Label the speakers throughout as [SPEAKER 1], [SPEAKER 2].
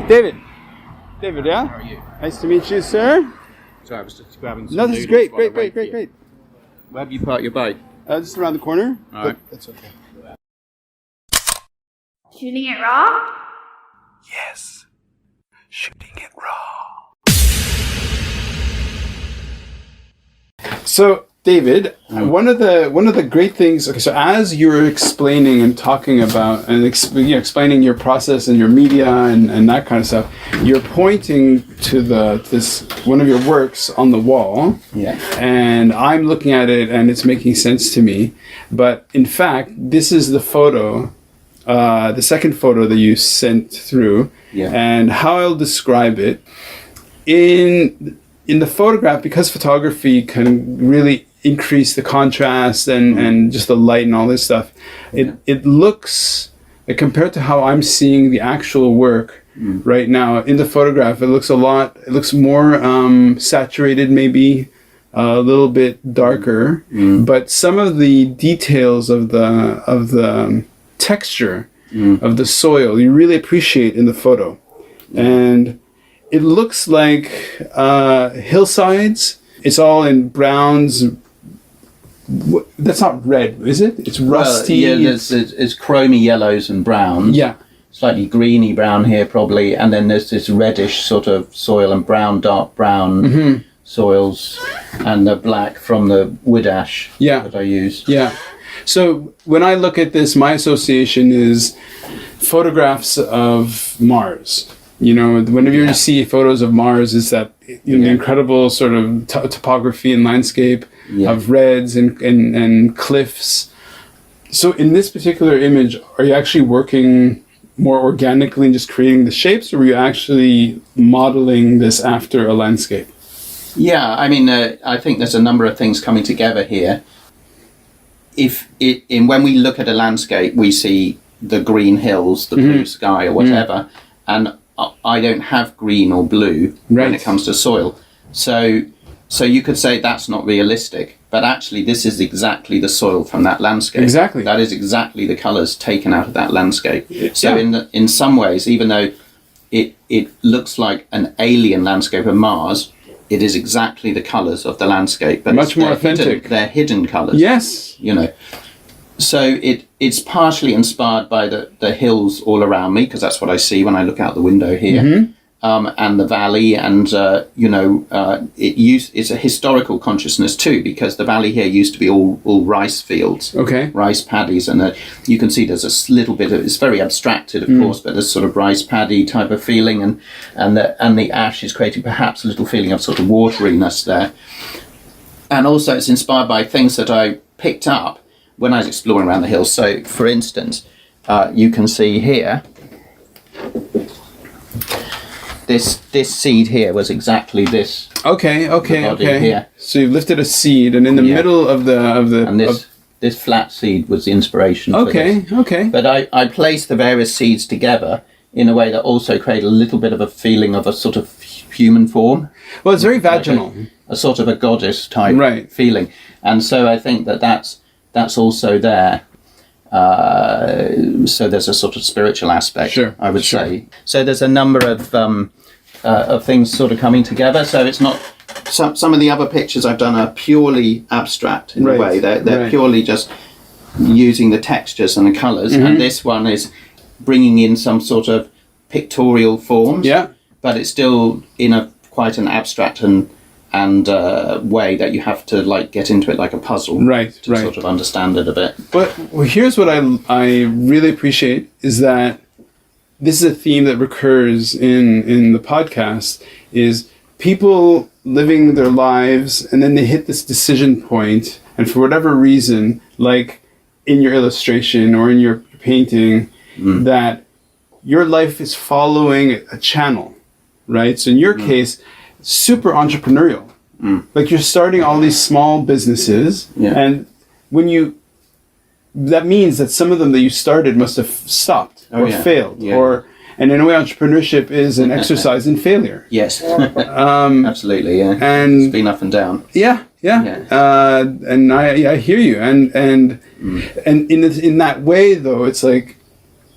[SPEAKER 1] David. David, yeah?
[SPEAKER 2] How are you?
[SPEAKER 1] Nice to meet you, sir.
[SPEAKER 2] Sorry, I was just grabbing some
[SPEAKER 1] No, this is great. Where
[SPEAKER 2] have you parked your bike?
[SPEAKER 1] Just around the corner.
[SPEAKER 2] All right.
[SPEAKER 1] That's okay.
[SPEAKER 3] Shooting it raw?
[SPEAKER 1] Yes. Shooting it raw. So, David, one of the great things. Okay, so as you were explaining and talking about and explaining your process and your media and that kind of stuff, you're pointing to this one of your works on the wall.
[SPEAKER 2] Yeah.
[SPEAKER 1] And I'm looking at it and it's making sense to me. But in fact, this is the photo, the second photo that you sent through.
[SPEAKER 2] Yeah.
[SPEAKER 1] And how I'll describe it in the photograph, because photography can really increase the contrast and just the light and all this stuff. It looks, like, compared to how I'm seeing the actual work right now in the photograph, it looks more saturated, maybe a little bit darker, but some of the details of the texture of the soil you really appreciate in the photo. And it looks like hillsides. It's all in browns. That's not red, is it? It's rusty.
[SPEAKER 2] Well, yeah, it's chromy yellows and browns.
[SPEAKER 1] Yeah.
[SPEAKER 2] Slightly greeny brown here probably, and then there's this reddish sort of soil and dark brown soils, and the black from the wood ash that I use.
[SPEAKER 1] Yeah. So when I look at this, my association is photographs of Mars. You know, whenever you see photos of Mars, it's that incredible sort of topography and landscape of reds and cliffs. So in this particular image, are you actually working more organically and just creating the shapes, or were you actually modeling this after a landscape?
[SPEAKER 2] Yeah, I mean, I think there's a number of things coming together here. When we look at a landscape, we see the green hills, the blue sky or whatever, and I don't have green or blue when it comes to soil. So you could say that's not realistic, but actually this is exactly the soil from that landscape.
[SPEAKER 1] Exactly.
[SPEAKER 2] That is exactly the colours taken out of that landscape. So in some ways, even though it looks like an alien landscape of Mars, it is exactly the colours of the landscape. But
[SPEAKER 1] much more authentic.
[SPEAKER 2] They're hidden colours.
[SPEAKER 1] Yes.
[SPEAKER 2] You know. So it's partially inspired by the hills all around me, because that's what I see when I look out the window here, and the valley, and it's a historical consciousness too, because the valley here used to be all rice fields, rice paddies, and you can see there's a little bit of, it's very abstracted of course, but there's sort of rice paddy type of feeling, and the ash is creating perhaps a little feeling of sort of wateriness there, and also it's inspired by things that I picked up when I was exploring around the hills. So, for instance, you can see here, this seed here was exactly this. Okay.
[SPEAKER 1] Here. So you lifted a seed, and in the middle of the
[SPEAKER 2] and this flat seed was the inspiration for this.
[SPEAKER 1] Okay.
[SPEAKER 2] But I placed the various seeds together in a way that also created a little bit of a feeling of a sort of human form.
[SPEAKER 1] Well, it's very vaginal.
[SPEAKER 2] Like a sort of a goddess type feeling, and so I think that's also there. So there's a sort of spiritual aspect, I would say. So there's a number of things sort of coming together. So it's not, some of the other pictures I've done are purely abstract in a way. They're purely just using the textures and the colours. And this one is bringing in some sort of pictorial forms. Yeah. But it's still in quite an abstract and way that you have to like get into it like a puzzle to sort of understand it a bit. But
[SPEAKER 1] here's what I really appreciate is that this is a theme that recurs in the podcast, is people living their lives and then they hit this decision point, and for whatever reason, like in your illustration or in your painting, that your life is following a channel, right? So in your case, super entrepreneurial. Like you're starting all these small businesses, and that means that some of them that you started must have stopped or failed, and in a way entrepreneurship is an exercise in failure.
[SPEAKER 2] Yes. Absolutely, yeah.
[SPEAKER 1] And
[SPEAKER 2] it's been up and down.
[SPEAKER 1] And I hear you, and in that way though, it's like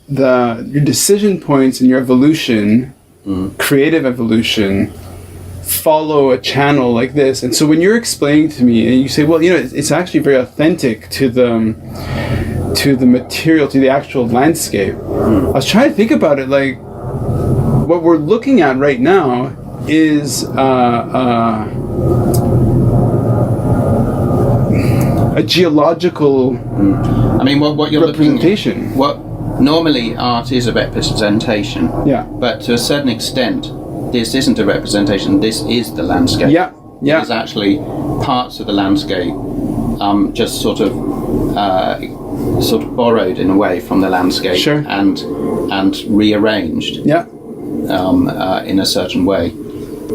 [SPEAKER 1] your decision points and your evolution creative evolution follow a channel like this. And so when you're explaining to me and you say, well, it's actually very authentic to the material, to the actual landscape. I was trying to think about it, like what we're looking at right now is a geological
[SPEAKER 2] I mean, what you're
[SPEAKER 1] representation.
[SPEAKER 2] Normally art is a representation.
[SPEAKER 1] Yeah.
[SPEAKER 2] But to a certain extent, this isn't a representation. This is the landscape.
[SPEAKER 1] Yeah. Yeah.
[SPEAKER 2] It's actually parts of the landscape, just sort of borrowed in a way from the landscape.
[SPEAKER 1] Sure.
[SPEAKER 2] and rearranged.
[SPEAKER 1] Yeah.
[SPEAKER 2] In a certain way.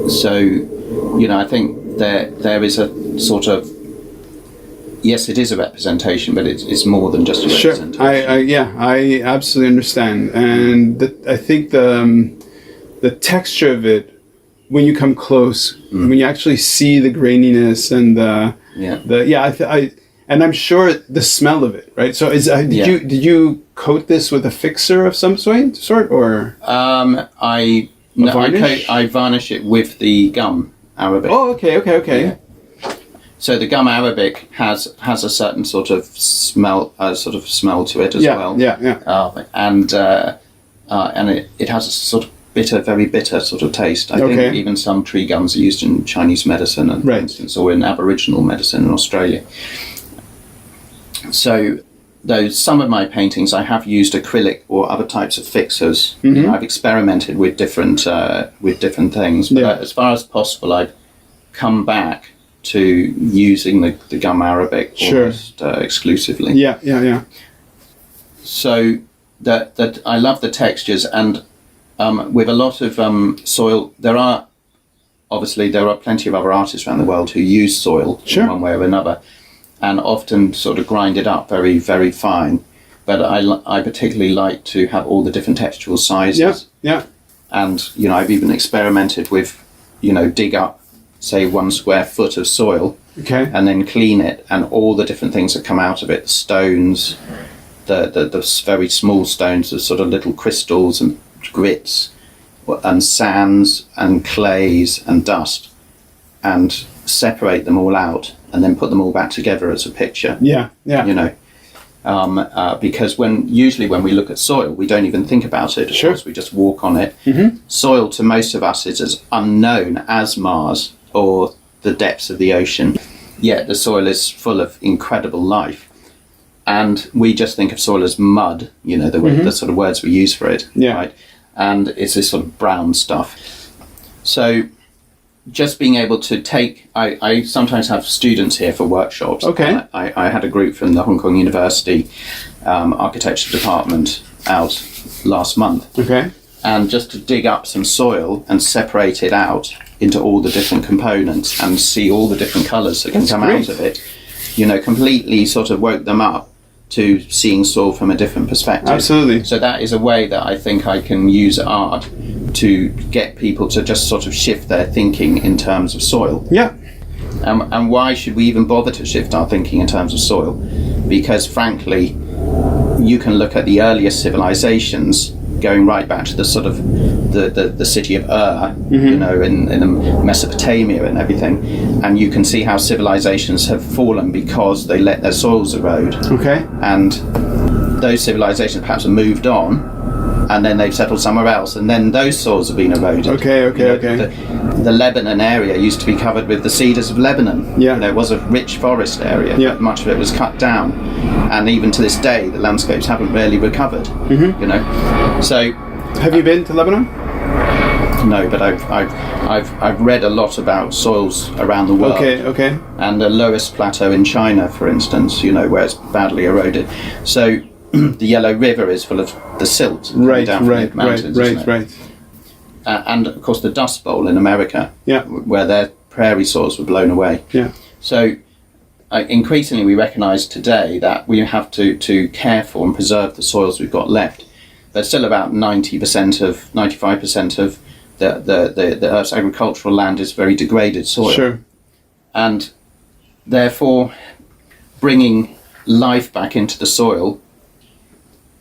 [SPEAKER 2] So, I think there is a sort of, yes, it is a representation, but it's more than just a representation.
[SPEAKER 1] I absolutely understand, and I think the texture of it, when you come close, when you actually see the graininess and and I'm sure the smell of it, right? So did you coat this with a fixer of some sort, or
[SPEAKER 2] I varnish it with the gum Arabic.
[SPEAKER 1] Oh, okay.
[SPEAKER 2] Yeah. So the gum Arabic has a certain sort of smell to it as well.
[SPEAKER 1] Yeah.
[SPEAKER 2] And it has a sort of very bitter sort of taste. I think even some tree gums are used in Chinese medicine, for instance, or in Aboriginal medicine in Australia. So, some of my paintings, I have used acrylic or other types of fixers. I've experimented with different things, but as far as possible, I've come back to using the gum Arabic almost exclusively.
[SPEAKER 1] Yeah.
[SPEAKER 2] So that I love the textures, and with a lot of soil, there are plenty of other artists around the world who use soil in one way or another, and often sort of grind it up very, very fine. But I particularly like to have all the different textural sizes.
[SPEAKER 1] Yeah.
[SPEAKER 2] And I've even experimented with dig up, say, 1 square foot of soil, and then clean it, and all the different things that come out of it, stones, the very small stones, the sort of little crystals and grits, and sands and clays and dust, and separate them all out, and then put them all back together as a picture.
[SPEAKER 1] Yeah.
[SPEAKER 2] Because usually when we look at soil, we don't even think about it. Of course, we just walk on it. Soil to most of us is as unknown as Mars or the depths of the ocean. Yet the soil is full of incredible life. And we just think of soil as mud, the sort of words we use for it.
[SPEAKER 1] Yeah.
[SPEAKER 2] Right? And it's this sort of brown stuff. So just being able to I sometimes have students here for workshops.
[SPEAKER 1] Okay.
[SPEAKER 2] I had a group from the Hong Kong University architecture department out last month.
[SPEAKER 1] Okay.
[SPEAKER 2] And just to dig up some soil and separate it out into all the different components and see all the different colours that can come out of it, completely sort of woke them up to seeing soil from a different perspective.
[SPEAKER 1] Absolutely.
[SPEAKER 2] So that is a way that I think I can use art to get people to just sort of shift their thinking in terms of soil.
[SPEAKER 1] Yeah.
[SPEAKER 2] And why should we even bother to shift our thinking in terms of soil? Because frankly, you can look at the earliest civilizations going right back to the sort of the city of Ur, in Mesopotamia and everything, and you can see how civilizations have fallen because they let their soils erode.
[SPEAKER 1] Okay.
[SPEAKER 2] And those civilizations perhaps have moved on, and then they've settled somewhere else, and then those soils have been eroded.
[SPEAKER 1] Okay.
[SPEAKER 2] The Lebanon area used to be covered with the cedars of Lebanon.
[SPEAKER 1] Yeah.
[SPEAKER 2] It was a rich forest area, but much of it was cut down, and even to this day, the landscapes haven't really recovered. So,
[SPEAKER 1] have you been to Lebanon?
[SPEAKER 2] No, but I've read a lot about soils around the world.
[SPEAKER 1] Okay.
[SPEAKER 2] And the lowest plateau in China, for instance, where it's badly eroded. So the Yellow River is full of the silt down from the mountains.
[SPEAKER 1] Right.
[SPEAKER 2] And of course the Dust Bowl in America, where their prairie soils were blown away.
[SPEAKER 1] Yeah. So
[SPEAKER 2] increasingly we recognise today that we have to care for and preserve the soils we've got left. There's still about 95% of the Earth's agricultural land is very degraded soil.
[SPEAKER 1] Sure.
[SPEAKER 2] And therefore bringing life back into the soil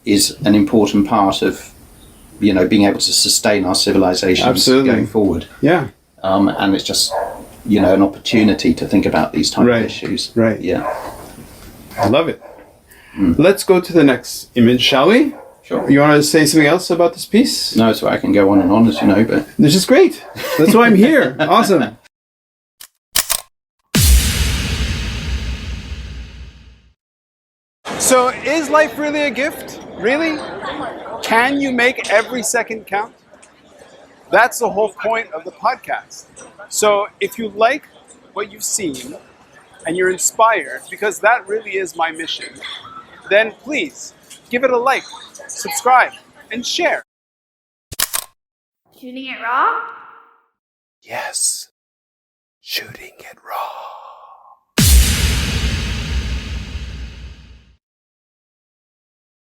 [SPEAKER 2] is an important part of being able to sustain our civilizations going forward.
[SPEAKER 1] Yeah.
[SPEAKER 2] And it's just, an opportunity to think about these type of issues.
[SPEAKER 1] Right.
[SPEAKER 2] Yeah.
[SPEAKER 1] I love it. Let's go to the next image, shall we?
[SPEAKER 2] Sure.
[SPEAKER 1] You want to say something else about this piece?
[SPEAKER 2] No, so I can go on and on, as you know, but...
[SPEAKER 1] This is great. That's why I'm here. Awesome. So is life really a gift? Really? Can you make every second count? That's the whole point of the podcast. So if you like what you've seen and you're inspired, because that really is my mission, then please give it a like, subscribe, and share.
[SPEAKER 3] Shooting it raw?
[SPEAKER 1] Yes. Shooting it raw.